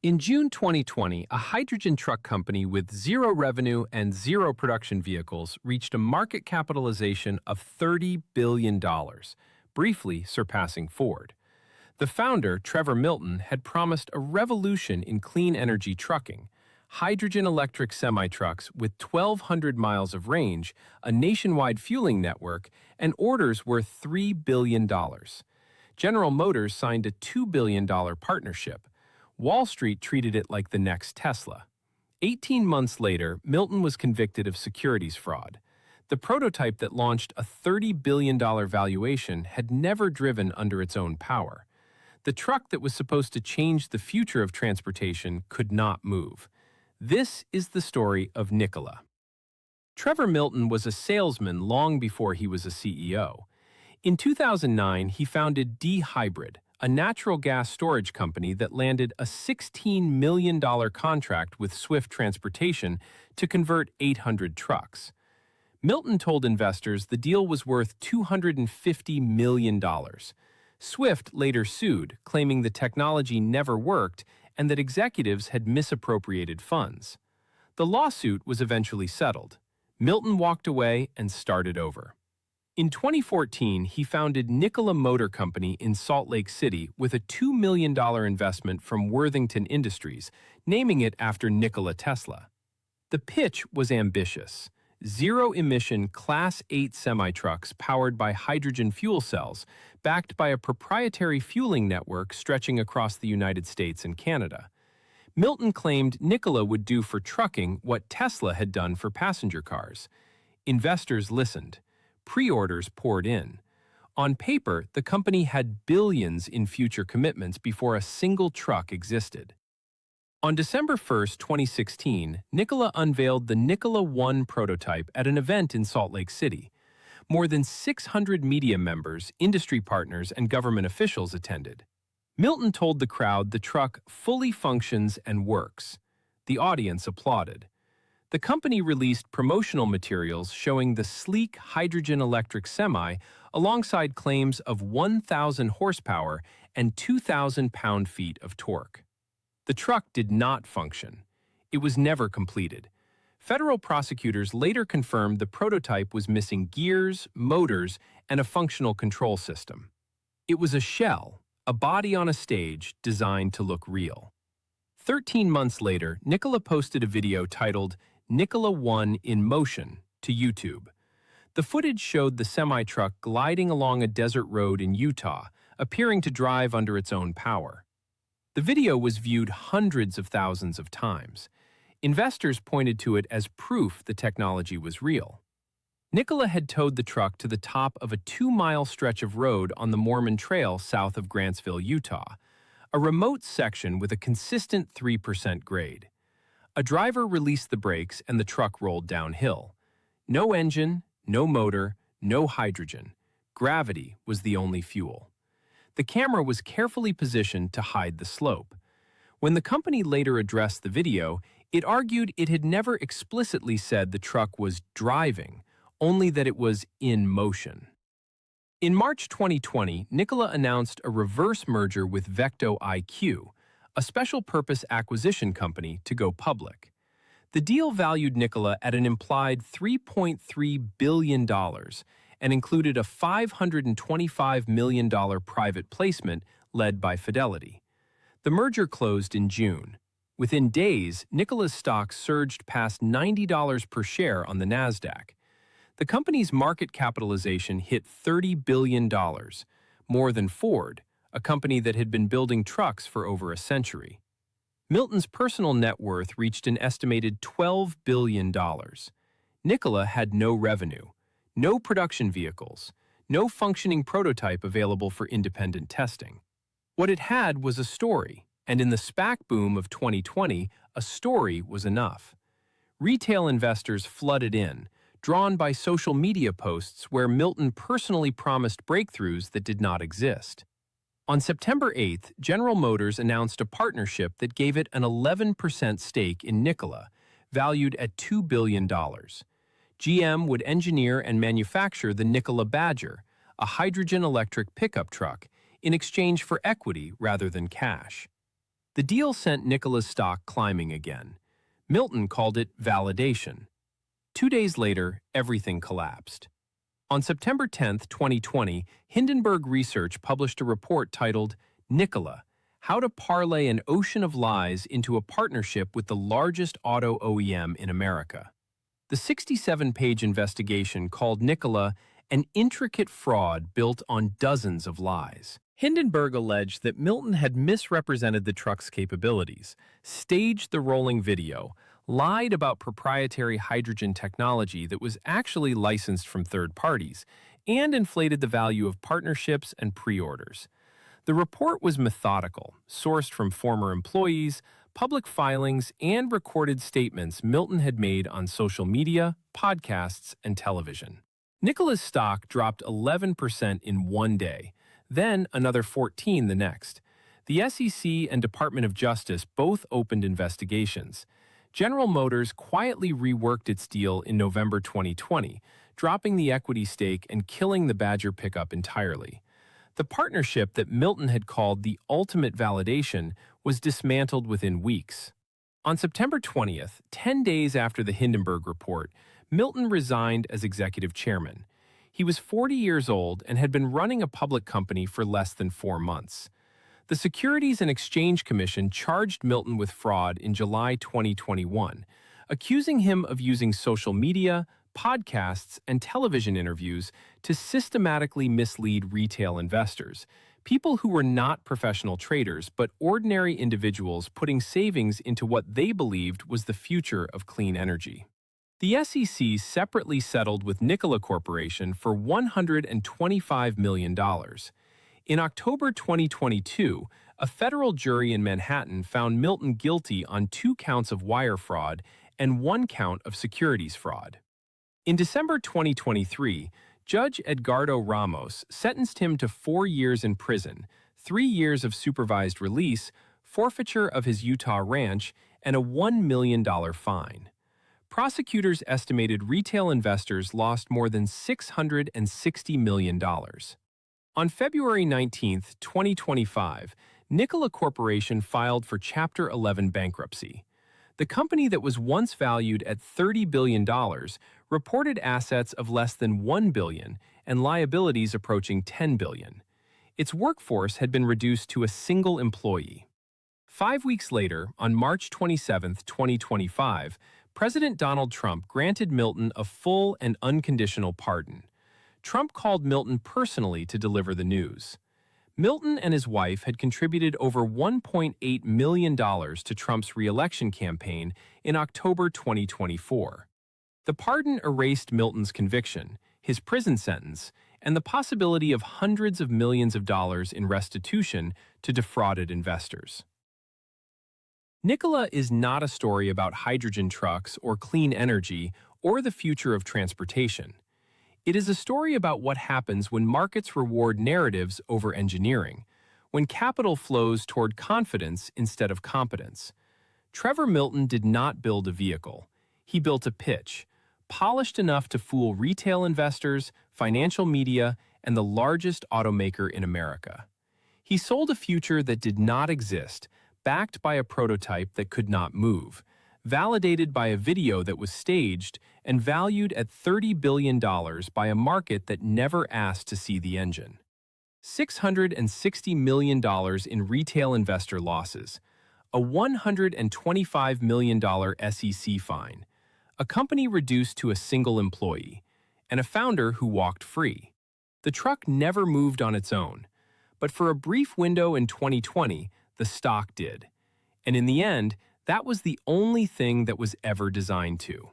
In June 2020, a hydrogen truck company with zero revenue and zero production vehicles reached a market capitalization of $30 billion, briefly surpassing Ford. The founder, Trevor Milton, had promised a revolution in clean energy trucking: hydrogen electric semi-trucks with 1,200 miles of range, a nationwide fueling network, and orders worth $3 billion. General Motors signed a $2 billion partnership. Wall Street treated it like the next Tesla. 18 months later, Milton was convicted of securities fraud. The prototype that launched a $30 billion valuation had never driven under its own power. The truck that was supposed to change the future of transportation could not move. This is the story of Nikola. Trevor Milton was a salesman long before he was a CEO. In 2009, he founded D-Hybrid, a natural gas storage company that landed a $16 million contract with Swift Transportation to convert 800 trucks. Milton told investors the deal was worth $250 million. Swift later sued, claiming the technology never worked and that executives had misappropriated funds. The lawsuit was eventually settled. Milton walked away and started over. In 2014, he founded Nikola Motor Company in Salt Lake City with a $2 million investment from Worthington Industries, naming it after Nikola Tesla. The pitch was ambitious: zero-emission Class 8 semi-trucks powered by hydrogen fuel cells, backed by a proprietary fueling network stretching across the United States and Canada. Milton claimed Nikola would do for trucking what Tesla had done for passenger cars. Investors listened. Pre-orders poured in. On paper, the company had billions in future commitments before a single truck existed. On December 1, 2016, Nikola unveiled the Nikola One prototype at an event in Salt Lake City. More than 600 media members, industry partners, and government officials attended. Milton told the crowd the truck fully functions and works. The audience applauded. The company released promotional materials showing the sleek hydrogen electric semi alongside claims of 1,000 horsepower and 2,000 pound-feet of torque. The truck did not function. It was never completed. Federal prosecutors later confirmed the prototype was missing gears, motors, and a functional control system. It was a shell, a body on a stage designed to look real. 13 months later, Nikola posted a video titled Nikola One in Motion to YouTube. The footage showed the semi-truck gliding along a desert road in Utah, appearing to drive under its own power. The video was viewed hundreds of thousands of times. Investors pointed to it as proof the technology was real. Nikola had towed the truck to the top of a 2-mile stretch of road on the Mormon Trail south of Grantsville, Utah, a remote section with a consistent 3% grade. A driver released the brakes and the truck rolled downhill. No engine, no motor, no hydrogen. Gravity was the only fuel. The camera was carefully positioned to hide the slope. When the company later addressed the video, it argued it had never explicitly said the truck was driving, only that it was in motion. In March 2020, Nikola announced a reverse merger with Vecto IQ, a special-purpose acquisition company, to go public. The deal valued Nikola at an implied $3.3 billion and included a $525 million private placement led by Fidelity. The merger closed in June. Within days, Nikola's stock surged past $90 per share on the Nasdaq. The company's market capitalization hit $30 billion, more than Ford, a company that had been building trucks for over a century. Milton's personal net worth reached an estimated $12 billion. Nikola had no revenue, no production vehicles, no functioning prototype available for independent testing. What it had was a story, and in the SPAC boom of 2020, a story was enough. Retail investors flooded in, drawn by social media posts where Milton personally promised breakthroughs that did not exist. On September 8th, General Motors announced a partnership that gave it an 11% stake in Nikola, valued at $2 billion. GM would engineer and manufacture the Nikola Badger, a hydrogen electric pickup truck, in exchange for equity rather than cash. The deal sent Nikola's stock climbing again. Milton called it validation. 2 days later, everything collapsed. On September 10, 2020, Hindenburg Research published a report titled Nikola: How to Parlay an Ocean of Lies into a Partnership with the Largest Auto OEM in America. The 67-page investigation called Nikola an intricate fraud built on dozens of lies. Hindenburg alleged that Milton had misrepresented the truck's capabilities, staged the rolling video, lied about proprietary hydrogen technology that was actually licensed from third parties, and inflated the value of partnerships and pre-orders. The report was methodical, sourced from former employees, public filings, and recorded statements Milton had made on social media, podcasts, and television. Nikola's stock dropped 11% in one day, then another 14% the next. The SEC and Department of Justice both opened investigations. General Motors quietly reworked its deal in November 2020, dropping the equity stake and killing the Badger pickup entirely. The partnership that Milton had called the ultimate validation was dismantled within weeks. On September 20th, 10 days after the Hindenburg report, Milton resigned as executive chairman. He was 40 years old and had been running a public company for less than 4 months. The Securities and Exchange Commission charged Milton with fraud in July 2021, accusing him of using social media, podcasts, and television interviews to systematically mislead retail investors, people who were not professional traders but ordinary individuals putting savings into what they believed was the future of clean energy. The SEC separately settled with Nikola Corporation for $125 million. In October 2022, a federal jury in Manhattan found Milton guilty on 2 counts of wire fraud and 1 count of securities fraud. In December 2023, Judge Edgardo Ramos sentenced him to 4 years in prison, 3 years of supervised release, forfeiture of his Utah ranch, and a $1 million fine. Prosecutors estimated retail investors lost more than $660 million. On February 19, 2025, Nikola Corporation filed for Chapter 11 bankruptcy. The company that was once valued at $30 billion reported assets of less than $1 billion and liabilities approaching $10 billion. Its workforce had been reduced to a single employee. 5 weeks later, on March 27, 2025, President Donald Trump granted Milton a full and unconditional pardon. Trump called Milton personally to deliver the news. Milton and his wife had contributed over $1.8 million to Trump's re-election campaign in October 2024. The pardon erased Milton's conviction, his prison sentence, and the possibility of hundreds of millions of dollars in restitution to defrauded investors. Nikola is not a story about hydrogen trucks or clean energy or the future of transportation. It is a story about what happens when markets reward narratives over engineering, when capital flows toward confidence instead of competence. Trevor Milton did not build a vehicle. He built a pitch, polished enough to fool retail investors, financial media, and the largest automaker in America. He sold a future that did not exist, backed by a prototype that could not move, validated by a video that was staged, and valued at $30 billion by a market that never asked to see the engine. $660 million in retail investor losses, a $125 million SEC fine, a company reduced to a single employee, and a founder who walked free. The truck never moved on its own, but for a brief window in 2020, the stock did. And in the end, that was the only thing that was ever designed to.